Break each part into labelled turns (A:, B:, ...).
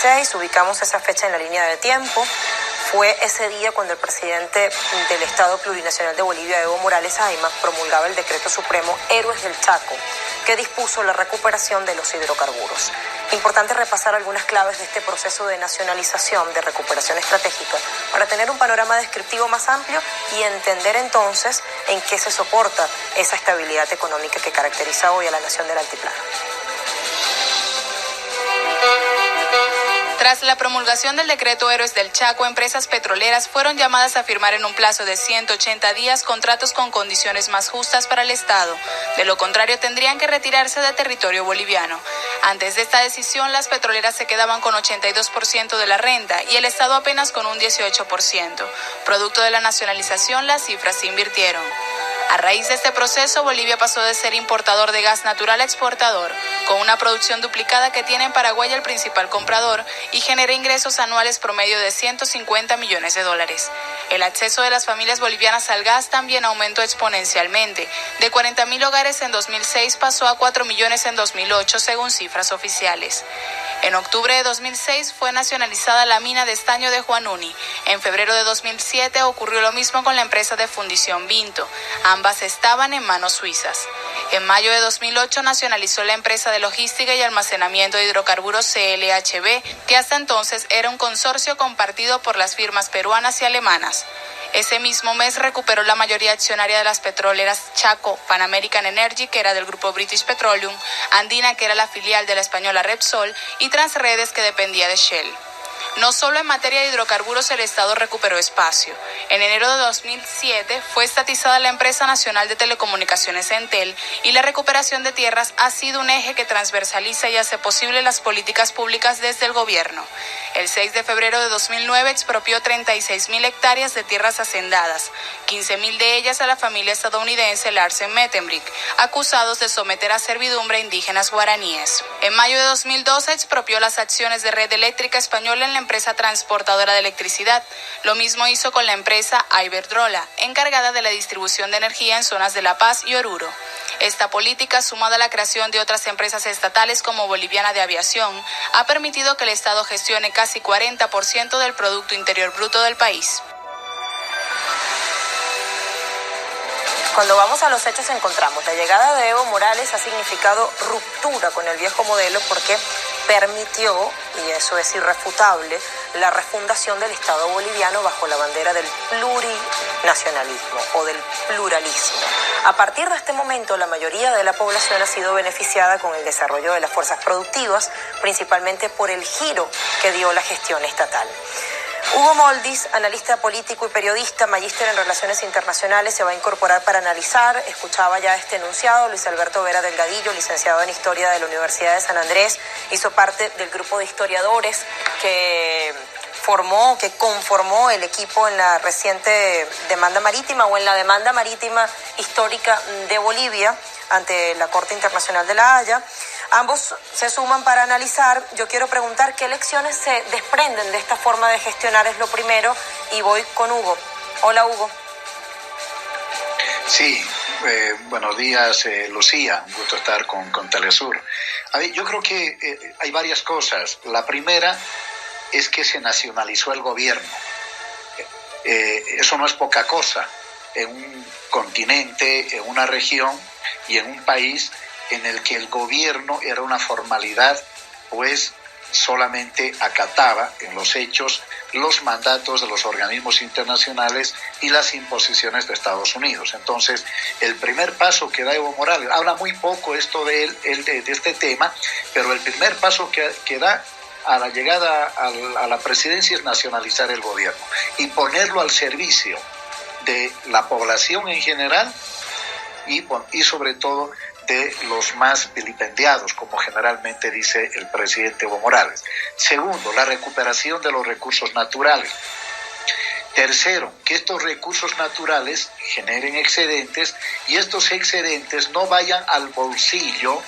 A: 2006, ubicamos esa fecha en la línea de tiempo. Fue ese día cuando el presidente del Estado Plurinacional de Bolivia, Evo Morales Ayma, promulgaba el decreto supremo Héroes del Chaco, que dispuso la recuperación de los hidrocarburos. Importante repasar algunas claves de este proceso de nacionalización, de recuperación estratégica, para tener un panorama descriptivo más amplio y entender entonces en qué se soporta esa estabilidad económica que caracteriza hoy a la nación del altiplano.
B: Tras la promulgación del decreto Héroes del Chaco, empresas petroleras fueron llamadas a firmar en un plazo de 180 días contratos con condiciones más justas para el Estado. De lo contrario, tendrían que retirarse de territorio boliviano. Antes de esta decisión, las petroleras se quedaban con 82% de la renta y el Estado apenas con un 18%. Producto de la nacionalización, las cifras se invirtieron. A raíz de este proceso, Bolivia pasó de ser importador de gas natural a exportador, con una producción duplicada que tiene en Paraguay el principal comprador y genera ingresos anuales promedio de $150 millones. El acceso de las familias bolivianas al gas también aumentó exponencialmente. De 40.000 hogares en 2006 pasó a 4 millones en 2008, según cifras oficiales. En octubre de 2006 fue nacionalizada la mina de estaño de Juanuni. En febrero de 2007 ocurrió lo mismo con la empresa de fundición Vinto. Ambas estaban en manos suizas. En mayo de 2008 nacionalizó la empresa de logística y almacenamiento de hidrocarburos CLHB, que hasta entonces era un consorcio compartido por las firmas peruanas y alemanas. Ese mismo mes recuperó la mayoría accionaria de las petroleras Chaco, Pan American Energy, que era del grupo British Petroleum, Andina, que era la filial de la española Repsol, y Transredes, que dependía de Shell. No solo en materia de hidrocarburos el Estado recuperó espacio. En enero de 2007 fue estatizada la empresa nacional de telecomunicaciones Entel y la recuperación de tierras ha sido un eje que transversaliza y hace posible las políticas públicas desde el gobierno. El 6 de febrero de 2009 expropió 36.000 hectáreas de tierras hacendadas, 15.000 de ellas a la familia estadounidense Larsen Mettenbrink, acusados de someter a servidumbre a indígenas guaraníes. En mayo de 2012 expropió las acciones de Red Eléctrica Española en la empresa transportadora de electricidad. Lo mismo hizo con la empresa Iberdrola, encargada de la distribución de energía en zonas de La Paz y Oruro. Esta política, sumada a la creación de otras empresas estatales como Boliviana de Aviación, ha permitido que el Estado gestione casi 40% del Producto Interior Bruto del país.
A: Cuando vamos a los hechos encontramos, la llegada de Evo Morales ha significado ruptura con el viejo modelo porque permitió, y eso es irrefutable, la refundación del Estado boliviano bajo la bandera del plurinacionalismo o del pluralismo. A partir de este momento, la mayoría de la población ha sido beneficiada con el desarrollo de las fuerzas productivas, principalmente por el giro que dio la gestión estatal. Hugo Moldis, analista político y periodista, magíster en Relaciones Internacionales, se va a incorporar para analizar. Escuchaba ya este enunciado. Luis Alberto Vera Delgadillo, licenciado en Historia de la Universidad de San Andrés, hizo parte del grupo de historiadores que conformó el equipo en la reciente demanda marítima o en la demanda marítima histórica de Bolivia ante la Corte Internacional de La Haya. Ambos se suman para analizar. Yo quiero preguntar qué lecciones se desprenden de esta forma de gestionar, es lo primero, y voy con Hugo. Hola, Hugo.
C: Sí, buenos días, Lucía. Un gusto estar con Telesur. A ver, yo creo que hay varias cosas. La primera es que se nacionalizó el gobierno. Eso no es poca cosa. En un continente, en una región y en un país en el que el gobierno era una formalidad, pues solamente acataba en los hechos los mandatos de los organismos internacionales y las imposiciones de Estados Unidos. Entonces, el primer paso que da Evo Morales, habla muy poco esto de este tema, pero el primer paso que da a la llegada a la presidencia es nacionalizar el gobierno y ponerlo al servicio de la población en general y sobre todo de los más vilipendiados, como generalmente dice el presidente Evo Morales. Segundo, la recuperación de los recursos naturales. Tercero, que estos recursos naturales generen excedentes y estos excedentes no vayan al bolsillo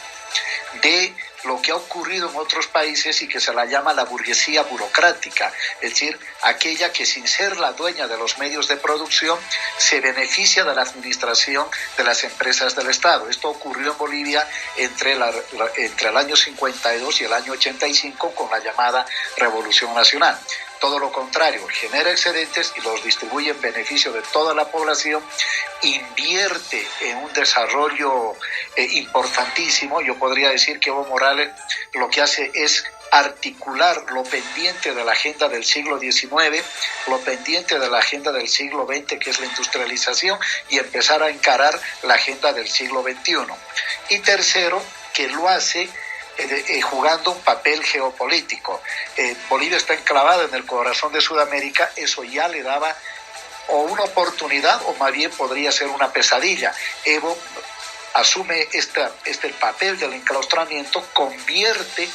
C: de lo que ha ocurrido en otros países y que se la llama la burguesía burocrática, es decir, aquella que sin ser la dueña de los medios de producción se beneficia de la administración de las empresas del Estado. Esto ocurrió en Bolivia entre el año 52 y el año 85 con la llamada Revolución Nacional. Todo lo contrario, genera excedentes y los distribuye en beneficio de toda la población, invierte en un desarrollo importantísimo. Yo podría decir que Evo Morales lo que hace es articular lo pendiente de la agenda del siglo XIX, lo pendiente de la agenda del siglo XX, que es la industrialización, y empezar a encarar la agenda del siglo XXI. Y tercero, que lo hace jugando un papel geopolítico. Bolivia está enclavada en el corazón de Sudamérica, eso ya le daba o una oportunidad o más bien podría ser una pesadilla. Evo asume este papel del enclaustramiento, convierte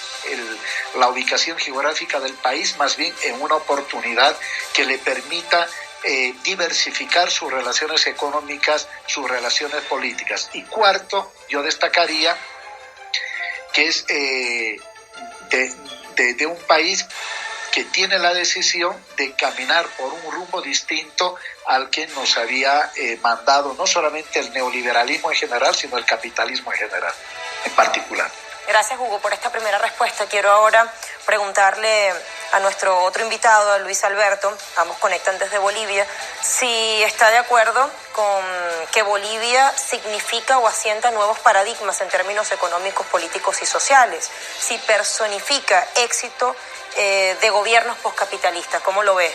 C: la ubicación geográfica del país más bien en una oportunidad que le permita diversificar sus relaciones económicas, sus relaciones políticas. Y cuarto, yo destacaría que es de un país que tiene la decisión de caminar por un rumbo distinto al que nos había mandado no solamente el neoliberalismo en general, sino el capitalismo en general, en particular.
A: Gracias, Hugo, por esta primera respuesta. Quiero ahora preguntarle a nuestro otro invitado, a Luis Alberto, ambos conectan desde Bolivia, si está de acuerdo con que Bolivia significa o asienta nuevos paradigmas en términos económicos, políticos y sociales, si personifica éxito de gobiernos poscapitalistas. ¿Cómo lo ves?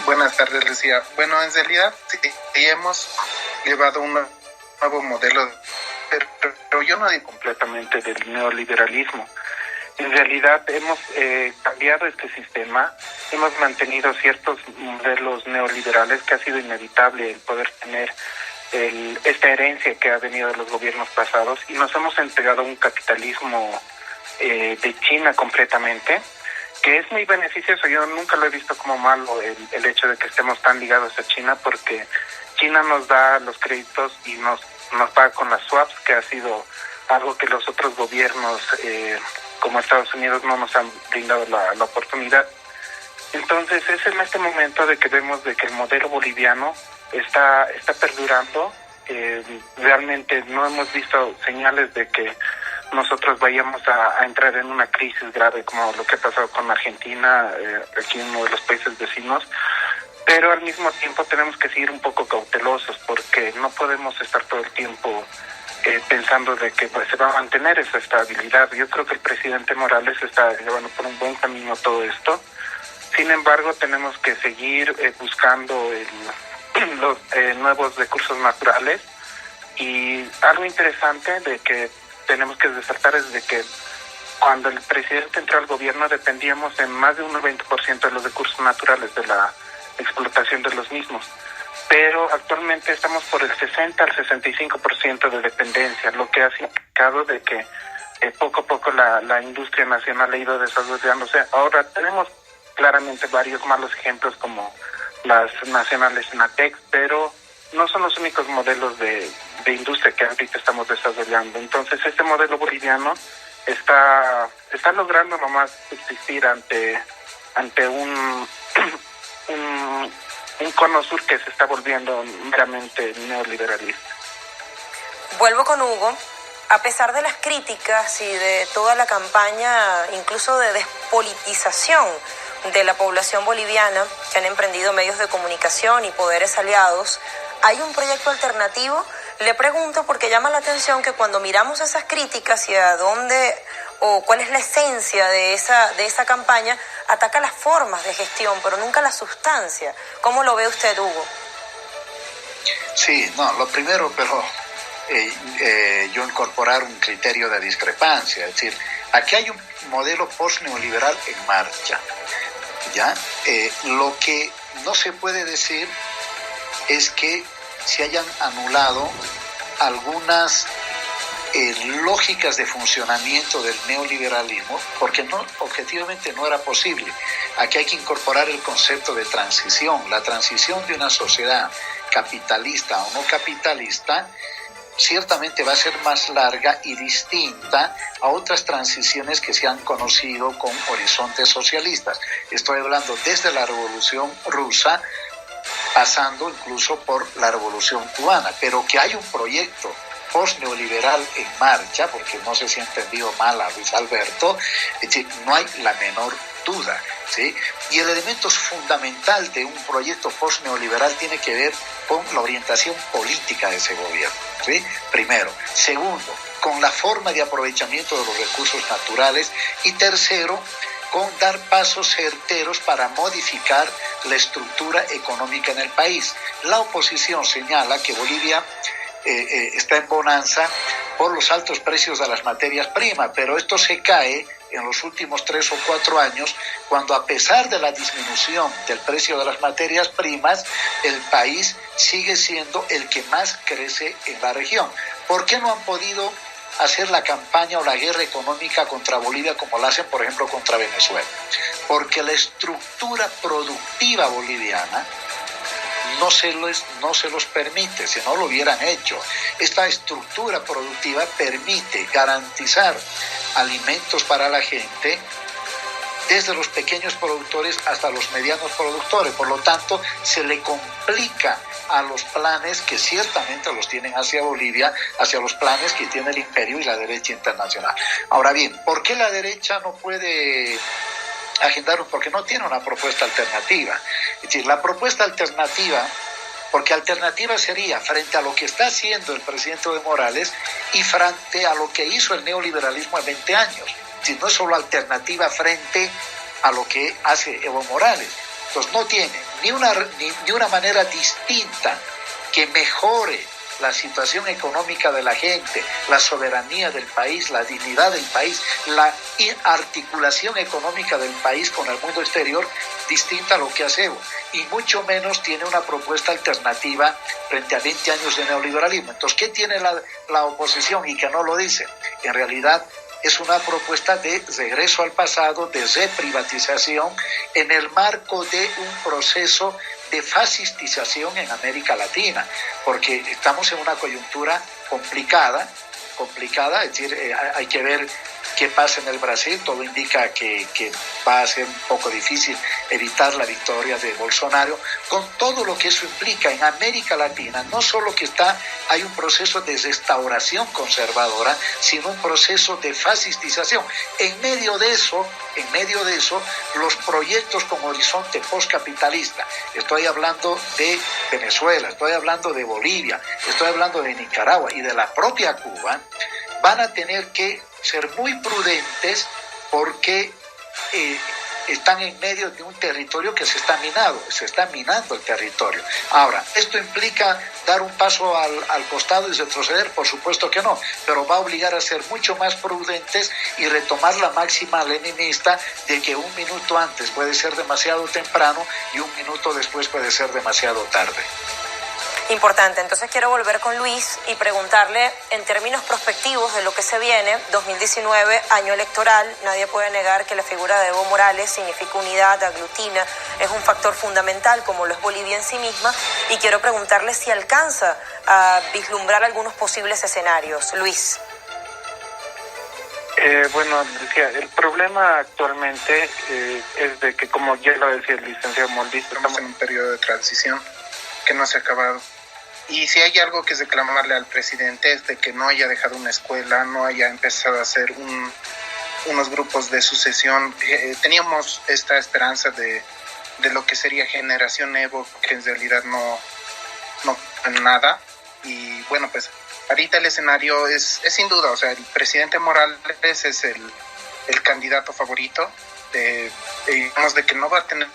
D: Buenas tardes, Lucía. Bueno, en realidad sí hemos llevado un nuevo modelo, pero yo no digo completamente del neoliberalismo. En realidad hemos cambiado este sistema, hemos mantenido ciertos modelos neoliberales que ha sido inevitable el poder tener esta herencia que ha venido de los gobiernos pasados, y nos hemos entregado a un capitalismo de China completamente, que es muy beneficioso. Yo nunca lo he visto como malo el hecho de que estemos tan ligados a China, porque China nos da los créditos y nos paga con las swaps, que ha sido algo que los otros gobiernos como Estados Unidos no nos han brindado la oportunidad. Entonces es en este momento de que vemos de que el modelo boliviano está perdurando. Realmente no hemos visto señales de que nosotros vayamos a entrar en una crisis grave como lo que ha pasado con Argentina, aquí en uno de los países vecinos, pero al mismo tiempo tenemos que seguir un poco cautelosos, porque no podemos estar todo el tiempo pensando de que se va a mantener esa estabilidad. Yo creo que el presidente Morales está llevando por un buen camino todo esto. Sin embargo, tenemos que seguir buscando los nuevos recursos naturales, y algo interesante de que tenemos que resaltar es de que cuando el presidente entró al gobierno dependíamos en más de un 90% de los recursos naturales, de la explotación de los mismos, pero actualmente estamos por el 60 al 65% de dependencia, lo que ha significado de que poco a poco la industria nacional ha ido desarrollándose. Ahora tenemos claramente varios malos ejemplos como las nacionales Enatex, pero no son los únicos modelos de industria que ahorita estamos desarrollando. Entonces este modelo boliviano está logrando nomás subsistir ante un cono sur que se está volviendo meramente neoliberalista.
A: Vuelvo con Hugo. A pesar de las críticas y de toda la campaña, incluso de despolitización de la población boliviana que han emprendido medios de comunicación y poderes aliados, ¿hay un proyecto alternativo? Le pregunto porque llama la atención que cuando miramos esas críticas y a dónde o cuál es la esencia de esa campaña, ataca las formas de gestión, pero nunca la sustancia. ¿Cómo lo ve usted, Hugo?
C: Sí, lo primero, pero yo incorporar un criterio de discrepancia, es decir, aquí hay un modelo post-neoliberal en marcha, ¿ya? Lo que no se puede decir es que se hayan anulado algunas lógicas de funcionamiento del neoliberalismo, porque objetivamente no era posible. Aquí hay que incorporar el concepto de transición. La transición de una sociedad capitalista o no capitalista ciertamente va a ser más larga y distinta a otras transiciones que se han conocido con horizontes socialistas. Estoy hablando desde la Revolución Rusa, pasando incluso por la Revolución Cubana, pero que hay un proyecto post-neoliberal en marcha, porque no sé si he entendido mal a Luis Alberto, es decir, no hay la menor duda, ¿sí? Y el elemento fundamental de un proyecto post-neoliberal tiene que ver con la orientación política de ese gobierno, ¿sí? Primero. Segundo, con la forma de aprovechamiento de los recursos naturales. Y tercero, con dar pasos certeros para modificar la estructura económica en el país. La oposición señala que Bolivia está en bonanza por los altos precios de las materias primas, pero esto se cae en los últimos 3 o 4 años, cuando a pesar de la disminución del precio de las materias primas, el país sigue siendo el que más crece en la región. ¿Por qué no han podido hacer la campaña o la guerra económica contra Bolivia como la hacen, por ejemplo, contra Venezuela? Porque la estructura productiva boliviana no se los permite. Si no lo hubieran hecho, esta estructura productiva permite garantizar alimentos para la gente, desde los pequeños productores hasta los medianos productores. Por lo tanto, se le complica a los planes que ciertamente los tienen hacia Bolivia, hacia los planes que tiene el imperio y la derecha internacional. Ahora bien, ¿por qué la derecha no puede agendarlo? Porque no tiene una propuesta alternativa. Es decir, la propuesta alternativa, porque alternativa sería frente a lo que está haciendo el presidente Evo Morales y frente a lo que hizo el neoliberalismo en 20 años. Es decir, no es solo alternativa frente a lo que hace Evo Morales. Entonces no tiene ni una manera distinta que mejore la situación económica de la gente, la soberanía del país, la dignidad del país, la articulación económica del país con el mundo exterior, distinta a lo que hace Evo. Y mucho menos tiene una propuesta alternativa frente a 20 años de neoliberalismo. Entonces, ¿qué tiene la oposición y que no lo dice? En realidad es una propuesta de regreso al pasado, de reprivatización, en el marco de un proceso de fascistización en América Latina, porque estamos en una coyuntura complicada, es decir, hay que ver qué pasa en el Brasil. Todo indica que va a ser un poco difícil evitar la victoria de Bolsonaro, con todo lo que eso implica en América Latina. No solo que hay un proceso de restauración conservadora, sino un proceso de fascistización. En medio de eso, los proyectos con horizonte postcapitalista, estoy hablando de Venezuela, estoy hablando de Bolivia, estoy hablando de Nicaragua y de la propia Cuba, van a tener que ser muy prudentes porque están en medio de un territorio que se está minando el territorio. Ahora, ¿esto implica dar un paso al costado y retroceder? Por supuesto que no, pero va a obligar a ser mucho más prudentes y retomar la máxima leninista de que un minuto antes puede ser demasiado temprano y un minuto después puede ser demasiado tarde.
A: Importante. Entonces quiero volver con Luis y preguntarle en términos prospectivos de lo que se viene. 2019, año electoral, nadie puede negar que la figura de Evo Morales significa unidad, aglutina, es un factor fundamental como lo es Bolivia en sí misma, y quiero preguntarle si alcanza a vislumbrar algunos posibles escenarios. Luis.
D: Bueno, decía, el problema actualmente es de que, como ya lo decía el licenciado Moldi, estamos en un periodo de transición que no se ha acabado. Y si hay algo que es reclamarle al presidente es de que no haya dejado una escuela, no haya empezado a hacer unos grupos de sucesión. Teníamos esta esperanza de lo que sería Generación Evo, que en realidad no nada. Y bueno, pues ahorita el escenario es sin duda, o sea, el presidente Morales es el candidato favorito. Digamos de que no va a tener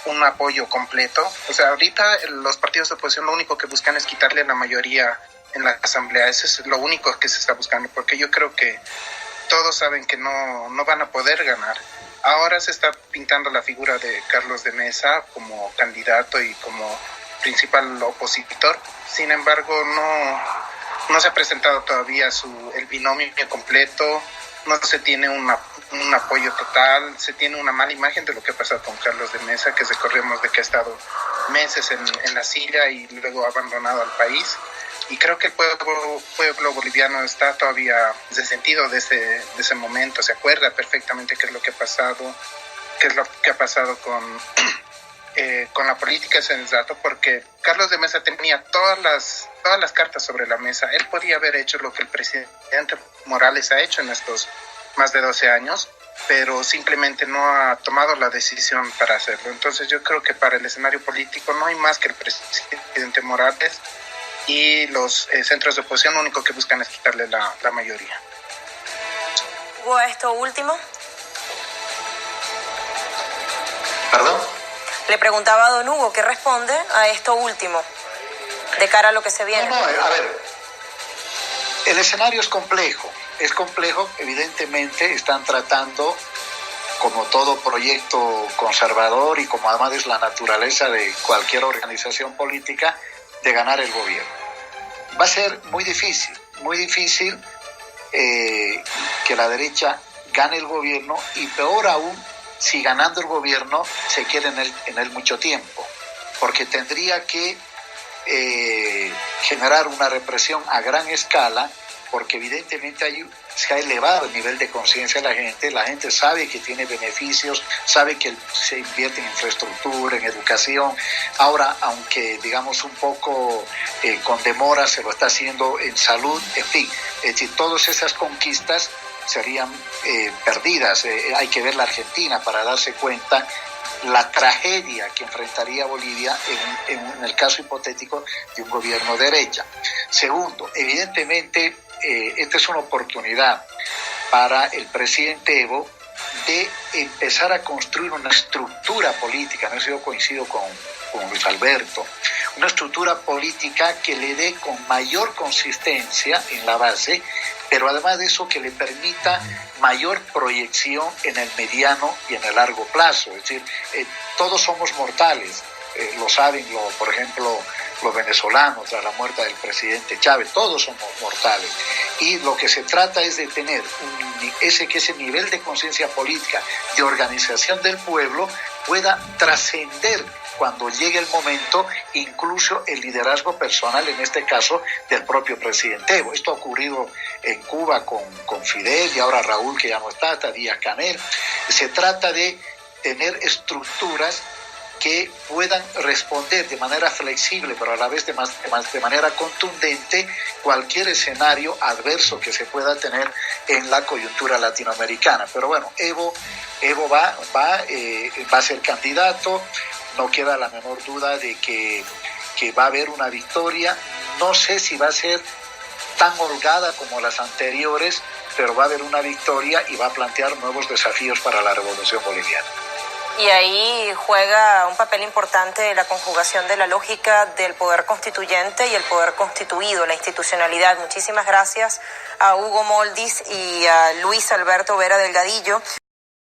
D: un apoyo completo. O sea, ahorita los partidos de oposición lo único que buscan es quitarle la mayoría en la asamblea. Eso es lo único que se está buscando, porque yo creo que todos saben que no van a poder ganar. Ahora se está pintando la figura de Carlos de Mesa como candidato y como principal opositor. Sin embargo, no se ha presentado todavía el binomio completo, no se tiene un apoyo total, se tiene una mala imagen de lo que ha pasado con Carlos de Mesa, que recordemos de que ha estado meses en la silla y luego ha abandonado al país. Y creo que el pueblo boliviano está todavía resentido de ese momento, se acuerda perfectamente qué es lo que ha pasado, con la política ese dato, porque Carlos de Mesa tenía todas las cartas sobre la mesa. Él podía haber hecho lo que el presidente Morales ha hecho en estos más de 12 años, pero simplemente no ha tomado la decisión para hacerlo. Entonces yo creo que para el escenario político no hay más que el presidente Morales, y los centros de oposición lo único que buscan es quitarle la mayoría.
A: ¿Hubo esto último?
C: ¿Perdón?
A: Le preguntaba a don Hugo qué responde a esto último, de cara a lo que se viene.
C: No, a ver, el escenario es complejo, evidentemente están tratando, como todo proyecto conservador y como además es la naturaleza de cualquier organización política, de ganar el gobierno. Va a ser muy difícil que la derecha gane el gobierno, y peor aún si ganando el gobierno se quede en él mucho tiempo, porque tendría que generar una represión a gran escala, porque evidentemente se ha elevado el nivel de conciencia de la gente sabe que tiene beneficios, sabe que se invierte en infraestructura, en educación. Ahora, aunque digamos un poco con demora, se lo está haciendo en salud, en fin, es decir, todas esas conquistas serían perdidas. Hay que ver la Argentina para darse cuenta la tragedia que enfrentaría Bolivia en el caso hipotético de un gobierno de derecha. Segundo, evidentemente, esta es una oportunidad para el presidente Evo de empezar a construir una estructura política, en eso yo coincido con Luis Alberto, una estructura política que le dé con mayor consistencia en la base, pero además de eso que le permita mayor proyección en el mediano y en el largo plazo. Es decir, todos somos mortales, lo saben, por ejemplo, los venezolanos tras la muerte del presidente Chávez, todos somos mortales. Y lo que se trata es de tener ese nivel de conciencia política, de organización del pueblo, pueda trascender cuando llegue el momento, incluso el liderazgo personal, en este caso, del propio presidente Evo. Esto ha ocurrido en Cuba con Fidel, y ahora Raúl, que ya no está Díaz-Canel. Se trata de tener estructuras que puedan responder de manera flexible, pero a la vez de manera contundente, cualquier escenario adverso que se pueda tener en la coyuntura latinoamericana. Pero bueno, Evo va a ser candidato. No queda la menor duda de que va a haber una victoria. No sé si va a ser tan holgada como las anteriores, pero va a haber una victoria y va a plantear nuevos desafíos para la revolución boliviana.
A: Y ahí juega un papel importante la conjugación de la lógica del poder constituyente y el poder constituido, la institucionalidad. Muchísimas gracias a Hugo Moldis y a Luis Alberto Vera Delgadillo.